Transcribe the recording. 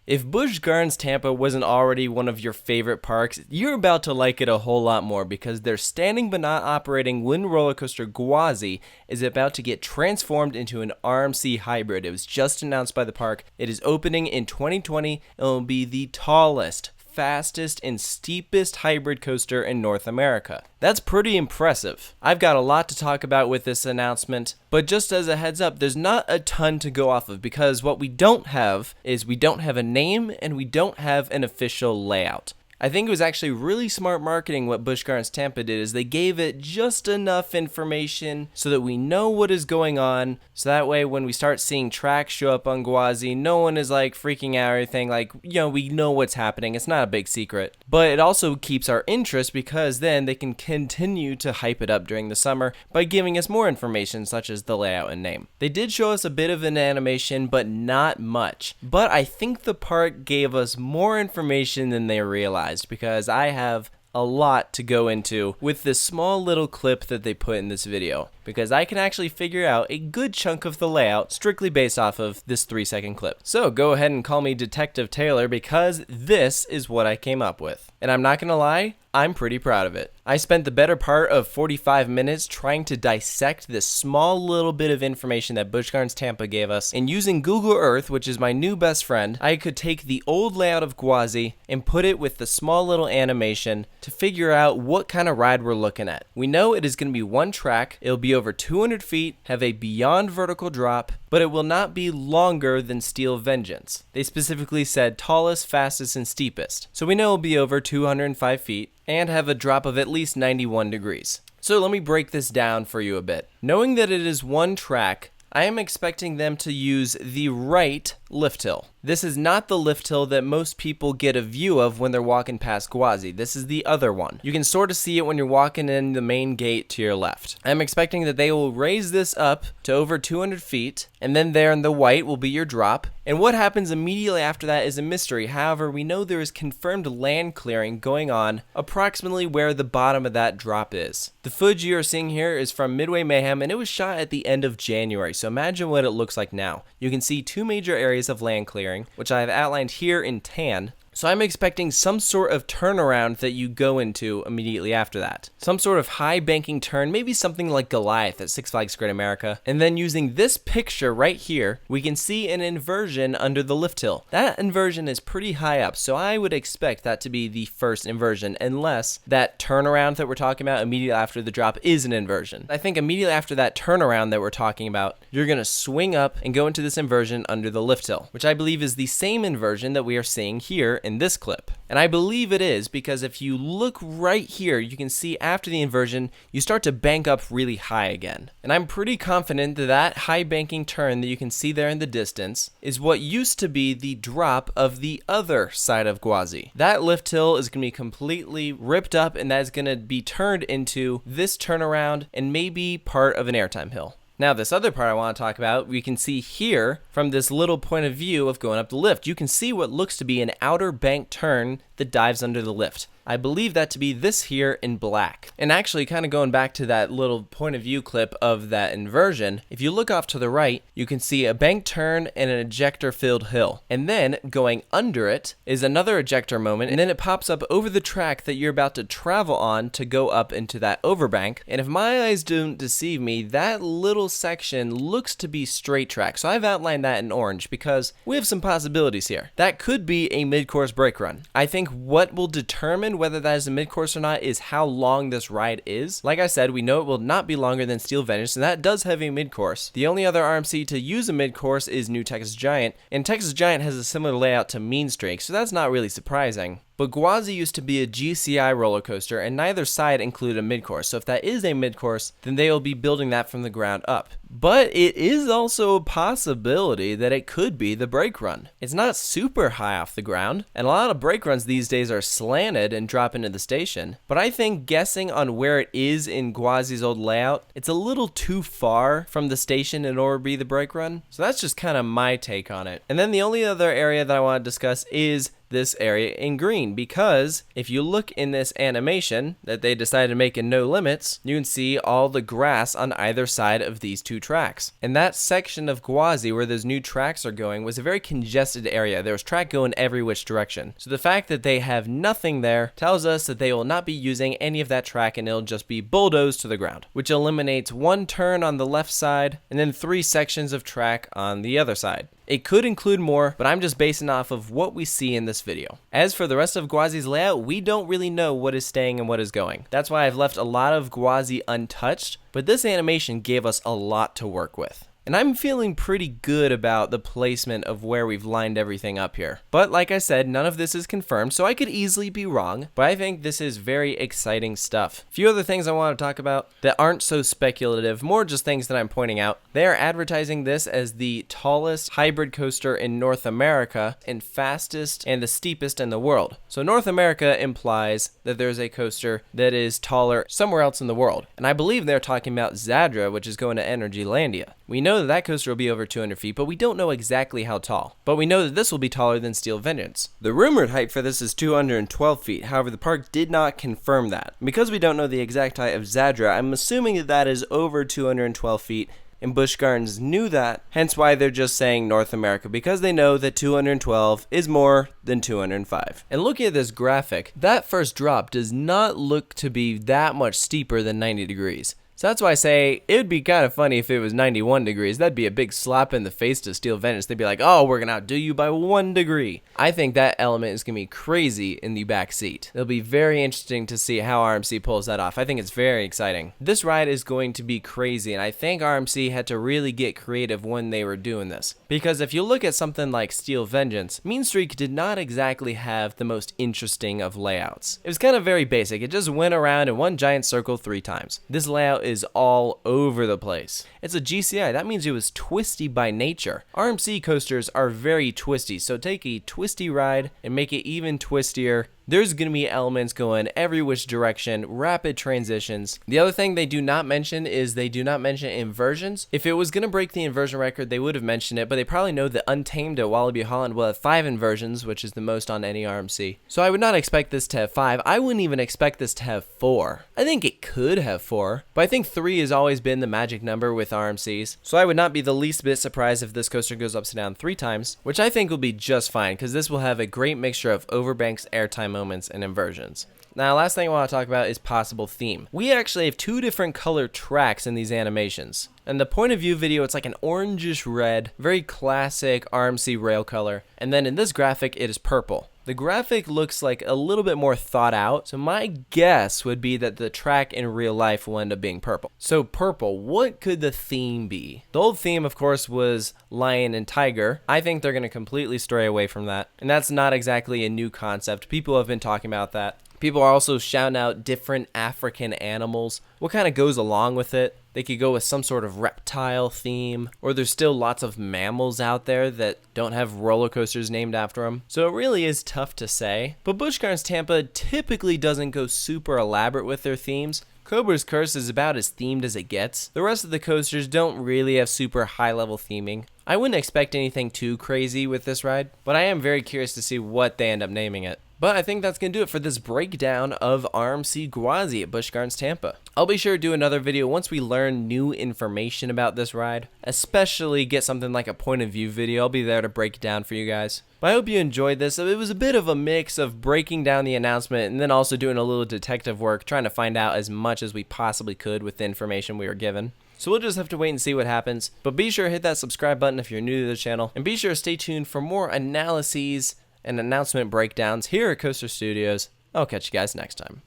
If Busch Gardens Tampa wasn't already one of your favorite parks, you're about to like it a whole lot more because their standing but not operating wind roller coaster Gwazi is about to get transformed into an RMC hybrid. It was just announced by the park. It is opening in 2020 and will be the tallest, fastest, and steepest hybrid coaster in North America. That's pretty impressive. I've got a lot to talk about with this announcement, but just as a heads up, there's not a ton to go off of because what we don't have is we don't have a name and we don't have an official layout. I think it was actually really smart marketing what Busch Gardens Tampa did is they gave it just enough information so that we know what is going on, so that way when we start seeing tracks show up on Gwazi, no one is like freaking out or anything, like, we know what's happening. It's not a big secret. But it also keeps our interest because then they can continue to hype it up during the summer by giving us more information such as the layout and name. They did show us a bit of an animation, but not much. But I think the park gave us more information than they realized, because I have a lot to go into with this small little clip that they put in this video, because I can actually figure out a good chunk of the layout strictly based off of this 3-second clip. So go ahead and call me Detective Taylor because this is what I came up with. And I'm not gonna lie, I'm pretty proud of it. I spent the better part of 45 minutes trying to dissect this small little bit of information that Busch Gardens Tampa gave us, and using Google Earth, which is my new best friend, I could take the old layout of Gwazi and put it with the small little animation to figure out what kind of ride we're looking at. We know it is going to be one track, it'll be over 200 feet, have a beyond vertical drop, but it will not be longer than Steel Vengeance. They specifically said tallest, fastest, and steepest. So we know it'll be over 205 feet and have a drop of at least 91 degrees. So let me break this down for you a bit. Knowing that it is one track, I am expecting them to use the right lift hill. This is not the lift hill that most people get a view of when they're walking past Gwazi. This is the other one. You can sort of see it when you're walking in the main gate to your left. I'm expecting that they will raise this up to over 200 feet, and then there in the white will be your drop. And what happens immediately after that is a mystery. However, we know there is confirmed land clearing going on approximately where the bottom of that drop is. The footage you are seeing here is from Midway Mayhem, and it was shot at the end of January, so imagine what it looks like now. You can see two major areas of land clearing, which I have outlined here in tan. So I'm expecting some sort of turnaround that you go into immediately after that. Some sort of high banking turn, maybe something like Goliath at Six Flags Great America. And then using this picture right here, we can see an inversion under the lift hill. That inversion is pretty high up, so I would expect that to be the first inversion, unless that turnaround that we're talking about immediately after the drop is an inversion. I think immediately after that turnaround that we're talking about, you're gonna swing up and go into this inversion under the lift hill, which I believe is the same inversion that we are seeing here in this clip. And I believe it is because if you look right here, you can see after the inversion, you start to bank up really high again. And I'm pretty confident that that high banking turn that you can see there in the distance is what used to be the drop of the other side of Gwazi. That lift hill is going to be completely ripped up, and that is going to be turned into this turnaround and maybe part of an airtime hill. Now, this other part I want to talk about, we can see here from this little point of view of going up the lift, you can see what looks to be an outer bank turn that dives under the lift. I believe that to be this here in black. And actually, kind of going back to that little point of view clip of that inversion, if you look off to the right, you can see a bank turn and an ejector-filled hill. And then going under it is another ejector moment, and then it pops up over the track that you're about to travel on to go up into that overbank. And if my eyes don't deceive me, that little section looks to be straight track. So I've outlined that in orange because we have some possibilities here. That could be a mid-course brake run. I think what will determine whether that is a mid-course or not is how long this ride is. Like I said, we know it will not be longer than Steel Vengeance, and that does have a mid-course. The only other RMC to use a mid-course is New Texas Giant, and Texas Giant has a similar layout to Mean Streak, so that's not really surprising. But Gwazi used to be a GCI roller coaster, and neither side included a mid-course. So if that is a mid-course, then they will be building that from the ground up. But it is also a possibility that it could be the brake run. It's not super high off the ground, and a lot of brake runs these days are slanted and drop into the station. But I think guessing on where it is in Gwazi's old layout, it's a little too far from the station in order to be the brake run. So that's just kind of my take on it. And then the only other area that I want to discuss is this area in green, because if you look in this animation that they decided to make in No Limits, you can see all the grass on either side of these two tracks. And that section of Gwazi where those new tracks are going was a very congested area. There was track going every which direction. So the fact that they have nothing there tells us that they will not be using any of that track, and it'll just be bulldozed to the ground, which eliminates one turn on the left side and then 3 sections of track on the other side. It could include more, but I'm just basing off of what we see in this video. As for the rest of Gwazi's layout, we don't really know what is staying and what is going. That's why I've left a lot of Gwazi untouched, but this animation gave us a lot to work with. And I'm feeling pretty good about the placement of where we've lined everything up here. But like I said, none of this is confirmed, so I could easily be wrong, but I think this is very exciting stuff. A few other things I want to talk about that aren't so speculative, more just things that I'm pointing out. They are advertising this as the tallest hybrid coaster in North America and fastest and the steepest in the world. So North America implies that there's a coaster that is taller somewhere else in the world. And I believe they're talking about Zadra, which is going to Energylandia. We know that coaster will be over 200 feet, but we don't know exactly how tall. But we know that this will be taller than Steel Vengeance. The rumored height for this is 212 feet, however the park did not confirm that. Because we don't know the exact height of Zadra, I'm assuming that that is over 212 feet, and Busch Gardens knew that, hence why they're just saying North America, because they know that 212 is more than 205. And looking at this graphic, that first drop does not look to be that much steeper than 90 degrees. So that's why I say it would be kind of funny if it was 91 degrees. That'd be a big slap in the face to Steel Vengeance. They'd be like, oh, we're going to outdo you by 1 degree. I think that element is going to be crazy in the back seat. It'll be very interesting to see how RMC pulls that off. I think it's very exciting. This ride is going to be crazy, and I think RMC had to really get creative when they were doing this. Because if you look at something like Steel Vengeance, Mean Streak did not exactly have the most interesting of layouts. It was kind of very basic. It just went around in one giant circle 3 times. This layout is all over the place. It's a GCI. That means it was twisty by nature. RMC coasters are very twisty, so take a twisty ride and make it even twistier. There's going to be elements going every which direction, rapid transitions. The other thing they do not mention is they do not mention inversions. If it was going to break the inversion record, they would have mentioned it, but they probably know that Untamed at Walibi Holland will have 5 inversions, which is the most on any RMC. So I would not expect this to have 5. I wouldn't even expect this to have 4. I think it could have 4, but I think 3 has always been the magic number with RMCs. So I would not be the least bit surprised if this coaster goes upside down 3 times, which I think will be just fine, because this will have a great mixture of overbanks, airtime moments, and inversions. Now, last thing I want to talk about is possible theme. We actually have 2 different color tracks in these animations. In the point of view video, it's like an orangish red, very classic RMC rail color. And then in this graphic, it is purple. The graphic looks like a little bit more thought out, so my guess would be that the track in real life will end up being purple. So purple, what could the theme be? The old theme, of course, was lion and tiger. I think they're going to completely stray away from that, and that's not exactly a new concept. People have been talking about that. People are also shouting out different African animals. What kind of goes along with it? They could go with some sort of reptile theme, or there's still lots of mammals out there that don't have roller coasters named after them. So it really is tough to say. But Busch Gardens Tampa typically doesn't go super elaborate with their themes. Cobra's Curse is about as themed as it gets. The rest of the coasters don't really have super high level theming. I wouldn't expect anything too crazy with this ride, but I am very curious to see what they end up naming it. But I think that's going to do it for this breakdown of RMC Gwazi at Busch Gardens Tampa. I'll be sure to do another video once we learn new information about this ride, especially get something like a point of view video. I'll be there to break it down for you guys. But I hope you enjoyed this. It was a bit of a mix of breaking down the announcement and then also doing a little detective work, trying to find out as much as we possibly could with the information we were given. So we'll just have to wait and see what happens. But be sure to hit that subscribe button if you're new to the channel, and be sure to stay tuned for more analyses and announcement breakdowns here at Coaster Studios. I'll catch you guys next time.